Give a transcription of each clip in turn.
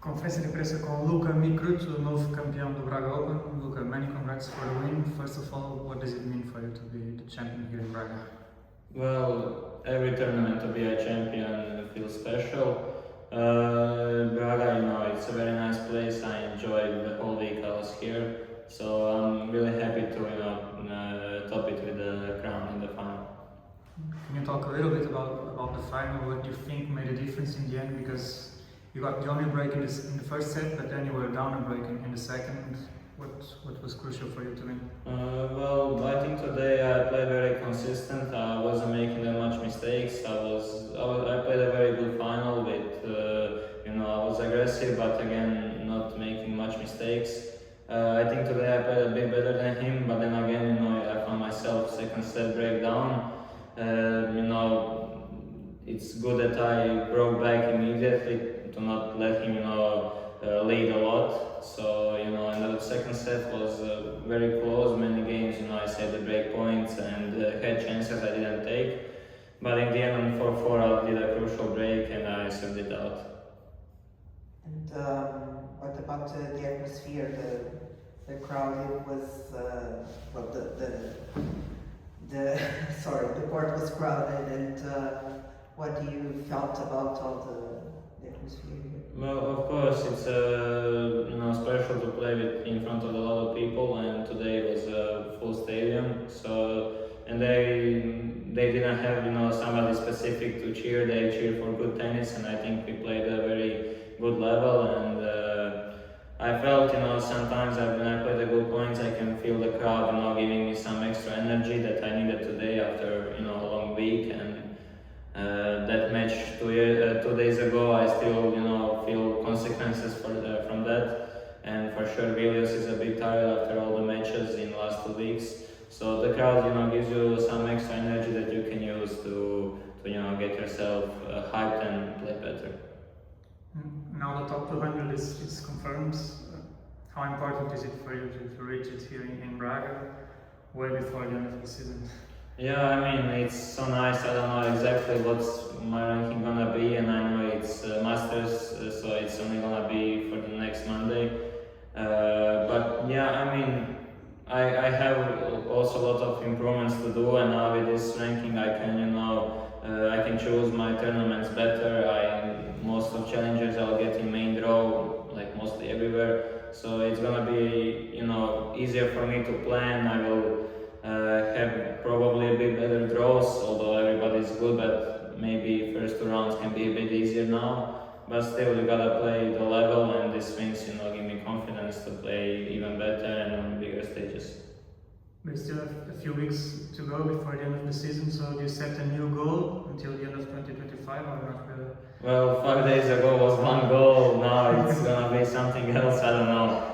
Conferência de imprensa com Luka, Mikrut, o novo campeão do Braga Open. Luka, many congrats for the win. First of all, what does it mean for you to be the champion here in Braga? Well, every tournament to be a champion feels special. Braga, it's a very nice place. I enjoyed the whole week I was here, so I'm really happy to, top it with the crown in the final. Can you talk a little bit about the final? What do you think made a difference in the end? Because you got the only break in the first set, but then you were down a break in the second. What was crucial for you to win? Well, I think today I played very consistent. I wasn't making that much mistakes. I played a very good final with, I was aggressive, but again, not making much mistakes. I think today I played a bit better than him, but then again, I found myself second set breakdown. It's good that I broke back immediately to not let him, lead a lot. So, and the second set was very close. Many games, I saved the break points and had chances I didn't take. But in the end, on 4-4, I did a crucial break and I served it out. And what about the atmosphere, the crowd? It was the court was crowded, and what do you felt about all the atmosphere here? Well, of course, it's special to play in front of a lot of people, and today was a full stadium. So, and they didn't have somebody specific to cheer. They cheered for good tennis, and I think we played a very good level. And I felt sometimes when I play the good points, I can feel the crowd giving me some extra energy that I needed today after a long week. And that match 2 days ago, I still feel consequences from that, and for sure Vilnius is a bit tired after all the matches in the last 2 weeks. So the crowd gives you some extra energy that you can use to get yourself hyped and play better. Now the top 200 is confirmed. How important is it for you to reach it here in Braga way before the end of the season? Yeah, it's so nice. I don't know exactly what's my ranking gonna be, and I know it's Masters, so it's only gonna be for the next Monday. But yeah, I have also a lot of improvements to do, and now with this ranking, I can choose my tournaments better. Most of challengers I'll get in main draw, like mostly everywhere. So it's gonna be easier for me to plan. I will have probably a bit better draws, although everybody's good, but maybe first 2 rounds can be a bit easier now. But still, you gotta play the level, and these wins, give me confidence to play even better and on bigger stages. We still have a few weeks to go before the end of the season, so do you set a new goal until the end of 2025 or not really? Well, 5 days ago was one goal, now it's gonna be something else, I don't know.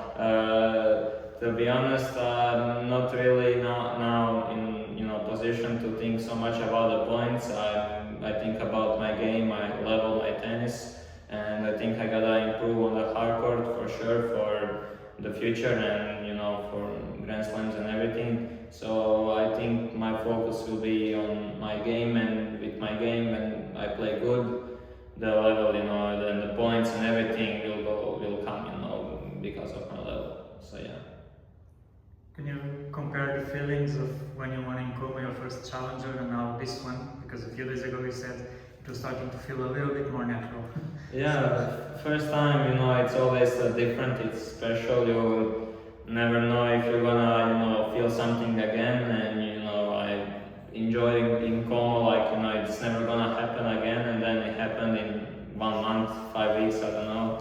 To be honest, I'm not really now in position to think so much about the points. I think about my game, my level, my tennis, and I think I gotta improve on the hard court for sure for the future and for Grand Slams and everything. So I think my focus will be on my game, and with my game, and I play good, the level, then the points and everything will come, because of my level. So yeah. Can you compare the feelings of when you won in Como, your first challenger, and now this one? Because a few days ago you said it was starting to feel a little bit more natural. Yeah, first time, it's always different, it's special. You never know if you're gonna, feel something again, and I enjoy in Como, it's never gonna happen again, and then it happened in 1 month, 5 weeks, I don't know.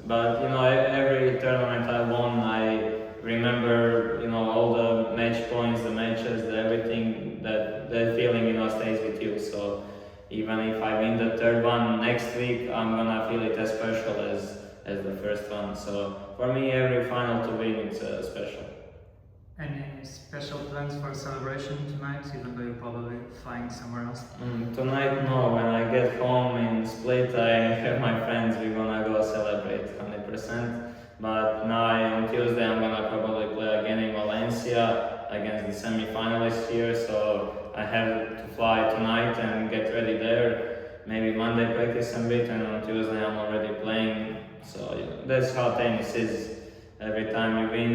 But every tournament I won, I remember all the match points, the matches, everything, that feeling stays with you. So even if I win the 3rd one next week, I'm gonna feel it as special as the first one. So for me, every final to win, it's special. Any special plans for a celebration tonight, even though you're probably flying somewhere else? Tonight, no. When I get home in Split, I have my friends. We're gonna go celebrate 100%. But now on Tuesday, I'm gonna probably play again in Valencia against the semi-finalists here. So I have to fly tonight and get ready there. Maybe Monday practice a bit, and on Tuesday I'm already playing. So yeah. that's how tennis is. Every time you win,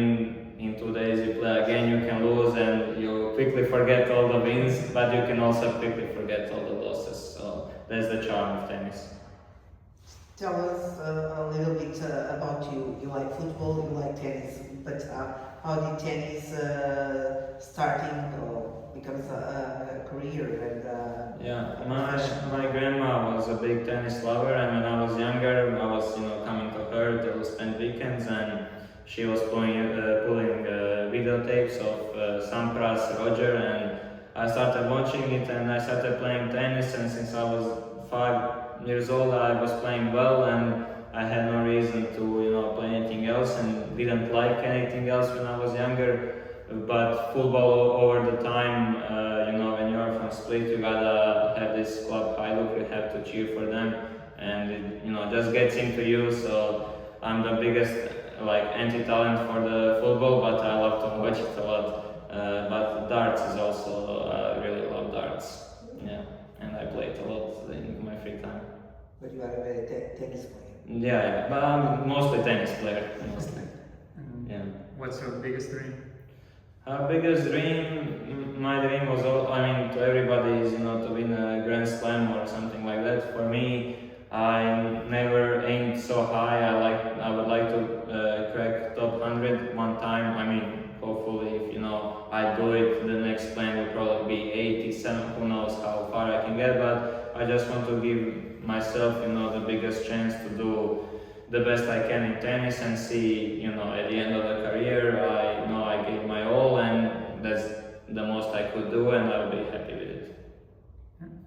in 2 days you play again, you can lose and you quickly forget all the wins, but you can also quickly forget all the losses. So that's the charm of tennis. Tell us a little bit about you. You like football, you like tennis, but how did tennis starting or becomes a career? And Yeah, my grandma was a big tennis lover, and when I was younger, I was coming to her to spend weekends, and she was pulling videotapes of Sampras, Roger, and I started watching it, and I started playing tennis, and since I was 5 years old, I was playing well, and I had no reason to play anything else, and didn't like anything else when I was younger. But football over the time, when you are from Split, you gotta have this club Hajduk, you have to cheer for them, and it just gets into you. So I'm the biggest anti-talent for the football, but I love to watch it a lot. But darts is also, I really love darts. Yeah, and I play it a lot in my free time. but you are a very tennis player. Yeah, but I'm mostly tennis player. Mostly. And Yeah. what's your biggest dream? Biggest dream, my dream was, to everybody is, to win a Grand Slam or something like that. For me, I never aimed so high. I would like to crack top 100 one time. Hopefully, if I do it, the next plan will probably be 87. Who knows how far I can get? But I just want to give myself, the biggest chance to do the best I can in tennis and see, at the end of the career, I know I gave my all, and that's the most I could do, and I'll be happy with it.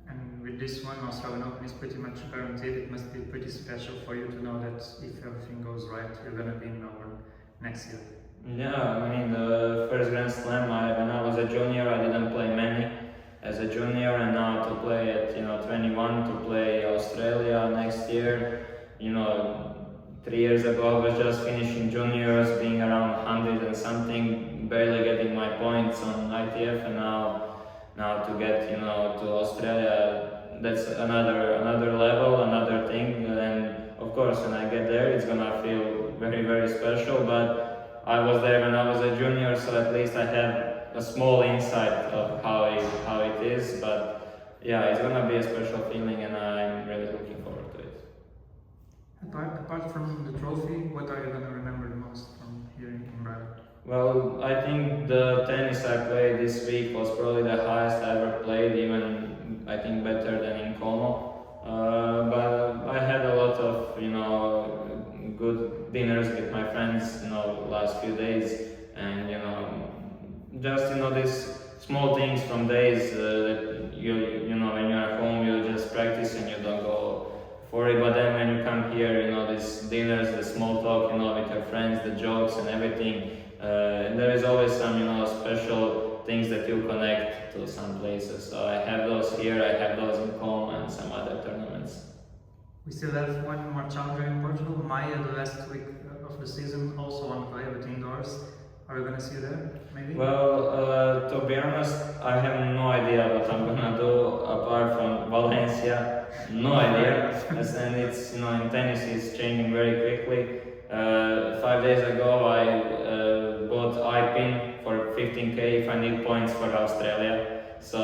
And with this one, Australian Open is pretty much guaranteed. It must be pretty special for you to know that if everything goes right, you're gonna be in Melbourne next year. Yeah, the first Grand Slam, when I was a junior, I didn't play many as a junior, and now to play at 21, to play Australia next year, 3 years ago I was just finishing juniors, being around 100 and something, barely getting my points on ITF, and now to get to Australia, that's another level, another thing, and of course when I get there it's gonna feel very, very special. But I was there when I was a junior, so at least I have a small insight of how it is. But yeah, it's gonna be a special feeling, and I'm really looking forward to it. Apart from the trophy, what are you gonna remember the most from here in Braga? Well, I think the tennis I played this week was probably the highest I ever played, even I think better than in Como. But I had a lot of good dinners with my friends last few days, and just these small things from days that when you're at home you just practice and you don't go for it, but then when you come here, these dinners, the small talk, with your friends, the jokes and everything, there is always some special things that you connect to some places. So I have those here, I have those in Com and some other tournaments. We still have one more challenger in Portugal, Maya, the last week of the season, also on clay but indoors. Are we gonna see you there, maybe? Well, to be honest, I have no idea what I'm gonna do apart from Valencia. No idea. And it's in tennis it's changing very quickly. 5 days ago I bought iPin for 15k if I need points for Australia. So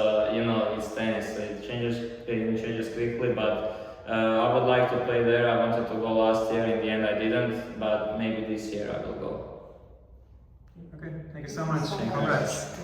it's tennis, so it changes quickly. But I would like to play there. I wanted to go last year. In the end, I didn't. But maybe this year I will go. Okay, thank you so much. Thank you. Congrats.